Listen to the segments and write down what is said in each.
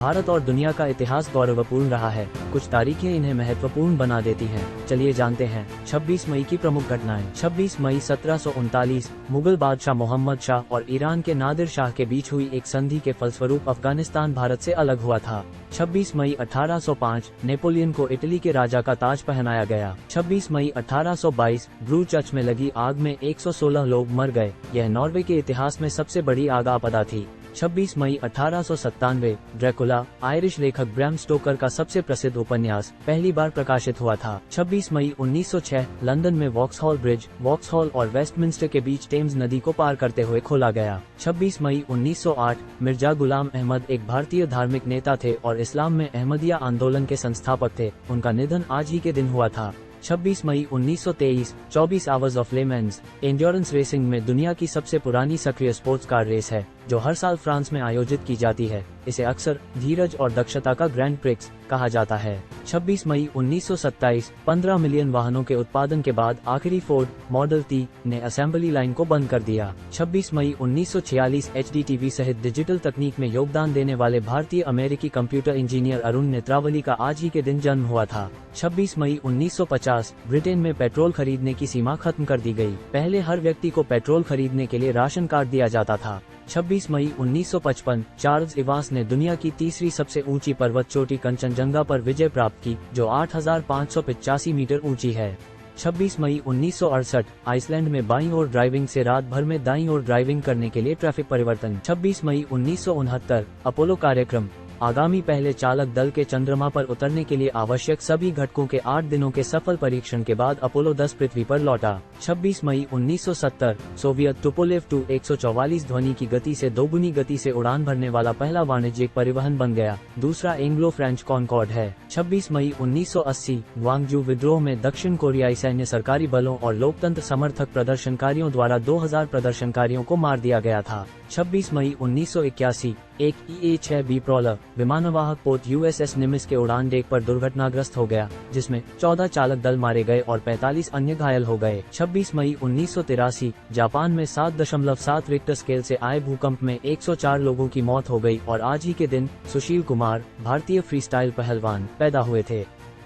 भारत और दुनिया का इतिहास गौरवपूर्ण रहा है। कुछ तारीखें इन्हें महत्वपूर्ण बना देती हैं। चलिए जानते हैं 26 मई की प्रमुख घटनाएं। 26 मई 1739 मुगल बादशाह मोहम्मद शाह और ईरान के नादिर शाह के बीच हुई एक संधि के फलस्वरूप अफगानिस्तान भारत से अलग हुआ था। 26 मई 1805 नेपोलियन को इटली के राजा का ताज पहनाया गया। 26 मई 1822 ब्रू चर्च में लगी आग में 116 लोग मर गए। यह नॉर्वे के इतिहास में सबसे बड़ी आग आपदा थी। 26 मई 1897 ड्रैकुला आयरिश लेखक ब्रैम स्टोकर का सबसे प्रसिद्ध उपन्यास पहली बार प्रकाशित हुआ था। 26 मई 1906 लंदन में वॉक्सहॉल ब्रिज वॉक्सहॉल और वेस्टमिंस्टर के बीच टेम्स नदी को पार करते हुए खोला गया। 26 मई 1908 मिर्जा गुलाम अहमद एक भारतीय धार्मिक नेता थे और इस्लाम में अहमदिया आंदोलन के संस्थापक थे। उनका निधन आज ही के दिन हुआ था। 26 मई 1923 24 आवर्स ऑफ ले मेन्स एंड्योरेंस रेसिंग में दुनिया की सबसे पुरानी सक्रिय स्पोर्ट्स कार रेस है, जो हर साल फ्रांस में आयोजित की जाती है। इसे अक्सर धीरज और दक्षता का ग्रैंड प्रिक्स कहा जाता है। 26 मई 1927 15 मिलियन वाहनों के उत्पादन के बाद आखिरी फोर्ड मॉडल टी ने असेंबली लाइन को बंद कर दिया। 26 मई 1946 एचडी सहित डिजिटल तकनीक में योगदान देने वाले भारतीय अमेरिकी कंप्यूटर इंजीनियर अरुण नेत्रावली का आज ही के दिन जन्म हुआ था। 26 मई 1950 ब्रिटेन में पेट्रोल खरीदने की सीमा खत्म कर दी गई। पहले हर व्यक्ति को पेट्रोल खरीदने के लिए राशन कार्ड दिया जाता था। 26 मई 1955 चार्ल्स इवांस ने दुनिया की तीसरी सबसे ऊंची पर्वत चोटी कंचनजंगा पर विजय प्राप्त की, जो 8,585 मीटर ऊंची है। 26 मई 1968 आइसलैंड में बाईं ओर ड्राइविंग से रात भर में दाईं ओर ड्राइविंग करने के लिए ट्रैफिक परिवर्तन। 26 मई 1969 अपोलो कार्यक्रम आगामी पहले चालक दल के चंद्रमा पर उतरने के लिए आवश्यक सभी घटकों के 8 दिनों के सफल परीक्षण के बाद अपोलो 10 पृथ्वी पर लौटा। 26 मई 1970 सोवियत टुपोलेव टू 144 ध्वनि की गति से दोगुनी गति से उड़ान भरने वाला पहला वाणिज्यिक परिवहन बन गया। दूसरा एंग्लो फ्रेंच कॉनकॉर्ड है। 26 मई 1980 ग्वांगजू विद्रोह में दक्षिण कोरियाई सैन्य सरकारी बलों और लोकतंत्र समर्थक प्रदर्शनकारियों द्वारा 2000 प्रदर्शनकारियों को मार दिया गया था। 26 मई 1981 एक EA-6B प्रॉलर विमानवाहक पोत USS निमिस के उड़ान डेक पर दुर्घटनाग्रस्त हो गया, जिसमें 14 चालक दल मारे गए और 45 अन्य घायल हो गए। 26 मई 1983 जापान में 7.7 रिक्टर स्केल से आए भूकंप में 104 लोगों की मौत हो गई और आज ही के दिन सुशील कुमार भारतीय फ्रीस्टाइल पहलवान पैदा हुए थे।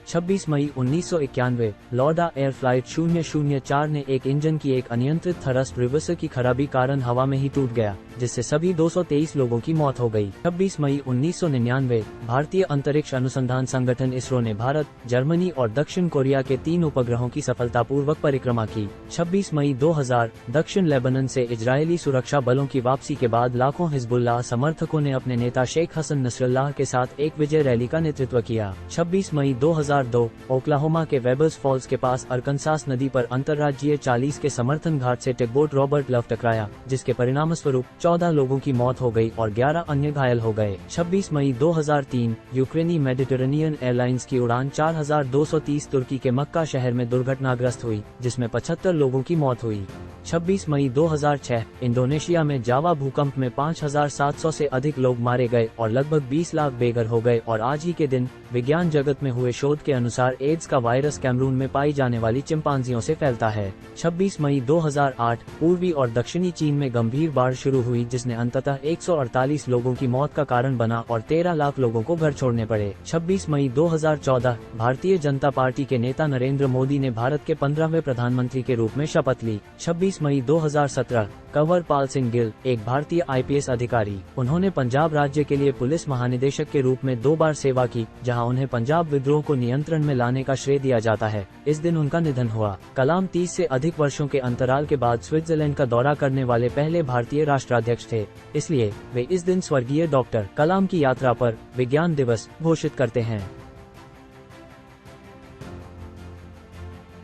26 मई 1991 लॉर्डा एयर फ्लाइट 004 ने एक इंजन की एक अनियंत्रित थ्रस्ट रिवर्सर की खराबी कारण हवा में ही टूट गया, जिससे सभी 223 लोगों की मौत हो गई। 26 मई 1999 भारतीय अंतरिक्ष अनुसंधान संगठन इसरो ने भारत, जर्मनी और दक्षिण कोरिया के 3 उपग्रहों की सफलतापूर्वक परिक्रमा की। 26 मई 2000 दक्षिण लेबनान से इजरायली सुरक्षा बलों की वापसी के बाद लाखों हिजबुल्लाह समर्थकों ने अपने नेता शेख हसन नसरल्लाह के साथ एक विजय रैली का नेतृत्व किया। 26 मई 2002 ओक्लाहोमा के वेबर्स फॉल्स के पास अरकनसास नदी पर अंतर्राज्यीय 40 के समर्थन घाट से टेगबोट रॉबर्ट लव टकराया, जिसके परिणामस्वरूप 14 लोगों की मौत हो गई और 11 अन्य घायल हो गए। 26 मई 2003 यूक्रेनी मेडिटेरेनियन एयरलाइंस की उड़ान 4230 तुर्की के मक्का शहर में दुर्घटनाग्रस्त हुई, जिसमें 75 लोगों की मौत हुई। 26 मई 2006 इंडोनेशिया में जावा भूकंप में 5700 से अधिक लोग मारे गए और लगभग 20 लाख बेघर हो गए और आज ही के दिन विज्ञान जगत में हुए शोध के अनुसार एड्स का वायरस कैमरून में पाई जाने वाली चिंपांजियों से फैलता है। 26 मई 2008 पूर्वी और दक्षिणी चीन में गंभीर बाढ़ शुरू हुई, जिसने अंततः 148 लोगों की मौत का कारण बना और 13 लाख लोगों को घर छोड़ने पड़े। 26 मई 2014 भारतीय जनता पार्टी के नेता नरेंद्र मोदी ने भारत के 15वें प्रधानमंत्री के रूप में शपथ ली। 26 मई 2017 कंवर पाल सिंह गिल एक भारतीय IPS अधिकारी। उन्होंने पंजाब राज्य के लिए पुलिस महानिदेशक के रूप में 2 बार सेवा की, जहां उन्हें पंजाब विद्रोह को नियंत्रण में लाने का श्रेय दिया जाता है। इस दिन उनका निधन हुआ। कलाम 30 से अधिक वर्षों के अंतराल के बाद स्विट्जरलैंड का दौरा करने वाले पहले भारतीय राष्ट्राध्यक्ष थे, इसलिए वे इस दिन स्वर्गीय डॉक्टर कलाम की यात्रा पर विज्ञान दिवस घोषित करते हैं।